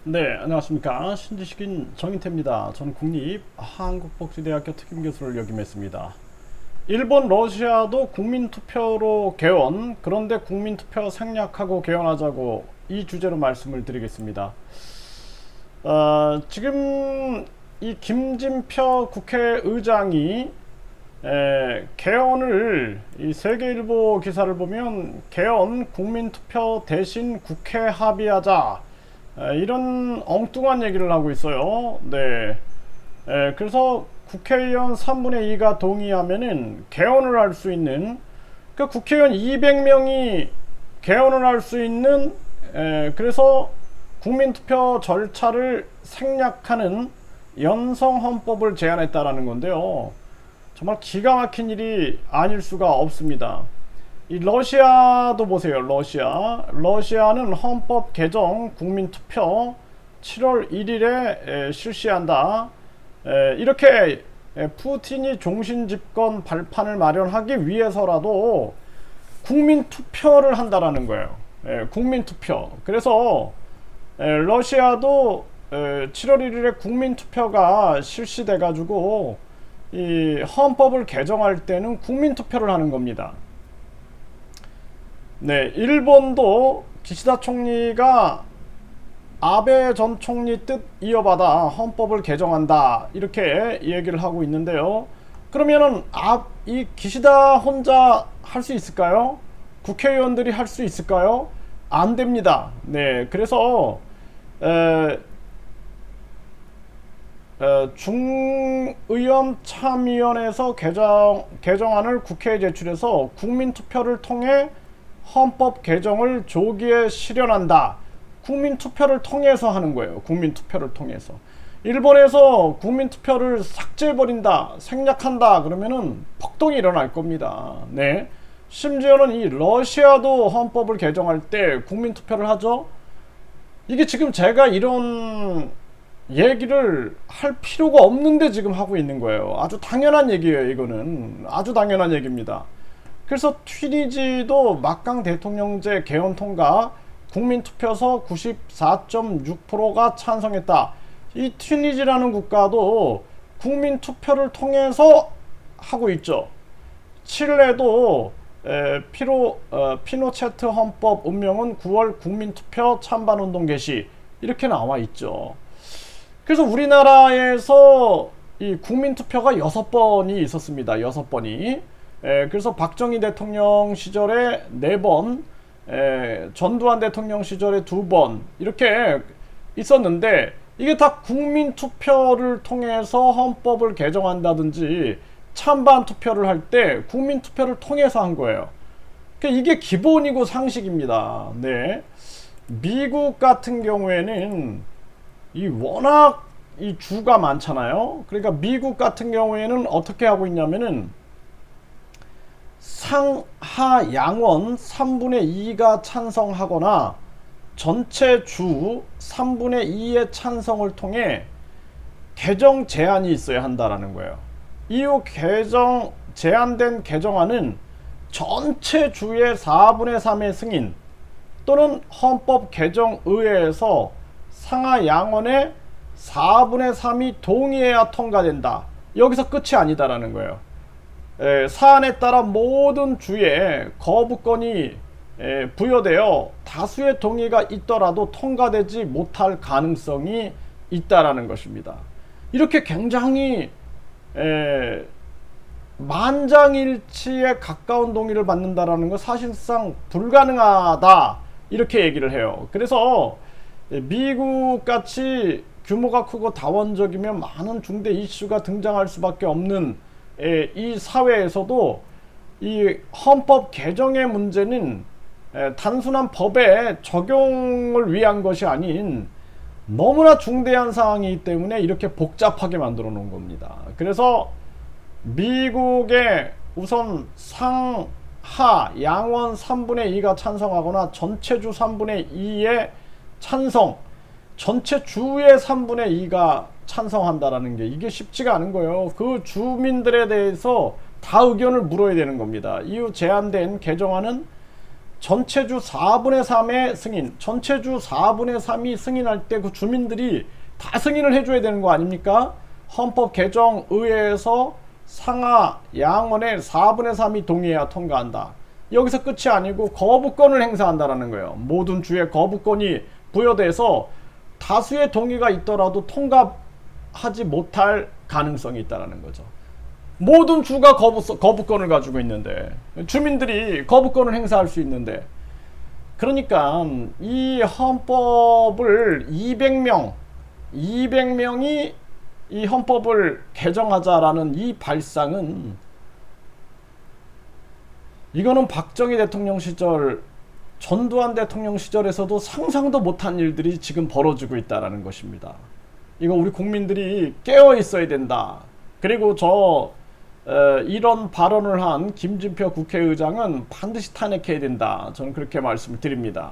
네, 안녕하십니까. 신지식인 정인태입니다. 저는 국립한국복지대학교 특임교수를 역임했습니다. 일본, 러시아도 국민투표로 개헌, 그런데 국민투표 생략하고 개헌하자고 이 주제로 말씀을 드리겠습니다. 지금 이 김진표 국회의장이 개헌을 이 세계일보 기사를 보면 개헌 국민투표 대신 국회 합의하자 이런 엉뚱한 얘기를 하고 있어요. 네. 그래서 국회의원 3분의 2가 동의하면은 개헌을 할 수 있는 그 국회의원 200명이 개헌을 할 수 있는 그래서 국민투표 절차를 생략하는 연성헌법을 제안했다라는 건데요. 정말 기가 막힌 일이 아닐 수가 없습니다. 이 러시아도 보세요. 러시아는 헌법 개정 국민투표 7월 1일에 실시한다. 이렇게 푸틴이 종신집권 발판을 마련하기 위해서라도 국민투표를 한다라는 거예요. 국민투표. 그래서 러시아도 7월 1일에 국민투표가 실시돼 가지고 이 헌법을 개정할 때는 국민투표를 하는 겁니다. 네, 일본도 기시다 총리가 아베 전 총리 뜻 이어받아 헌법을 개정한다 이렇게 얘기를 하고 있는데요. 그러면은 이 기시다 혼자 할 수 있을까요? 국회의원들이 할 수 있을까요? 안 됩니다. 네, 그래서 중의원 참의원에서 개정안을 국회에 제출해서 국민투표를 통해 헌법 개정을 조기에 실현한다. 국민투표를 통해서 하는 거예요. 국민투표를 통해서. 일본에서 국민투표를 삭제해버린다, 생략한다 그러면은 폭동이 일어날 겁니다. 네. 심지어는 이 러시아도 헌법을 개정할 때 국민투표를 하죠. 이게 지금 제가 이런 얘기를 할 필요가 없는데 지금 하고 있는 거예요. 아주 당연한 얘기예요. 이거는 아주 당연한 얘기입니다. 그래서 튀니지도 막강 대통령제 개헌 통과 국민투표서 94.6%가 찬성했다. 이 튀니지라는 국가도 국민투표를 통해서 하고 있죠. 칠레도 피노체트 헌법 운명은 9월 국민투표 찬반운동 개시 이렇게 나와 있죠. 그래서 우리나라에서 이 국민투표가 6번이 있었습니다. 6번이. 그래서 박정희 대통령 시절에 4번, 전두환 대통령 시절에 2번 이렇게 있었는데 이게 다 국민투표를 통해서 헌법을 개정한다든지 찬반 투표를 할 때 국민투표를 통해서 한 거예요. 그러니까 이게 기본이고 상식입니다. 네. 미국 같은 경우에는 이 워낙 이 주가 많잖아요. 그러니까 미국 같은 경우에는 어떻게 하고 있냐면은 상하 양원 3분의 2가 찬성하거나 전체 주 3분의 2의 찬성을 통해 개정 제안이 있어야 한다라는 거예요. 이후 제안된 개정안은 전체 주의 4분의 3의 승인 또는 헌법 개정의회에서 상하 양원의 4분의 3이 동의해야 통과된다. 여기서 끝이 아니다라는 거예요. 사안에 따라 모든 주에 거부권이 부여되어 다수의 동의가 있더라도 통과되지 못할 가능성이 있다라는 것입니다. 이렇게 굉장히 만장일치에 가까운 동의를 받는다라는 건 사실상 불가능하다 이렇게 얘기를 해요. 그래서 미국 같이 규모가 크고 다원적이면 많은 중대 이슈가 등장할 수밖에 없는 이 사회에서도 이 헌법 개정의 문제는 단순한 법의 적용을 위한 것이 아닌 너무나 중대한 사항이기 때문에 이렇게 복잡하게 만들어 놓은 겁니다. 그래서 미국의 우선 상하 양원 3분의 2가 찬성하거나 전체주 3분의 2의 찬성, 전체 주의 3분의 2가 찬성한다라는 게 이게 쉽지가 않은 거예요. 그 주민들에 대해서 다 의견을 물어야 되는 겁니다. 이후 제안된 개정안은 전체주 4분의 3의 승인, 전체주 4분의 3이 승인할 때 그 주민들이 다 승인을 해줘야 되는 거 아닙니까? 헌법 개정 의회에서 상하 양원의 4분의 3이 동의해야 통과한다. 여기서 끝이 아니고 거부권을 행사한다라는 거예요. 모든 주의 거부권이 부여돼서 다수의 동의가 있더라도 통과하지 못할 가능성이 있다라는 거죠. 모든 주가 거부권을 가지고 있는데, 주민들이 거부권을 행사할 수 있는데, 그러니까 이 헌법을 200명이 이 헌법을 개정하자라는 이 발상은, 이거는 박정희 대통령 시절, 전두환 대통령 시절에서도 상상도 못한 일들이 지금 벌어지고 있다는 것입니다. 이거 우리 국민들이 깨어 있어야 된다. 그리고 이런 발언을 한 김진표 국회의장은 반드시 탄핵해야 된다. 저는 그렇게 말씀을 드립니다.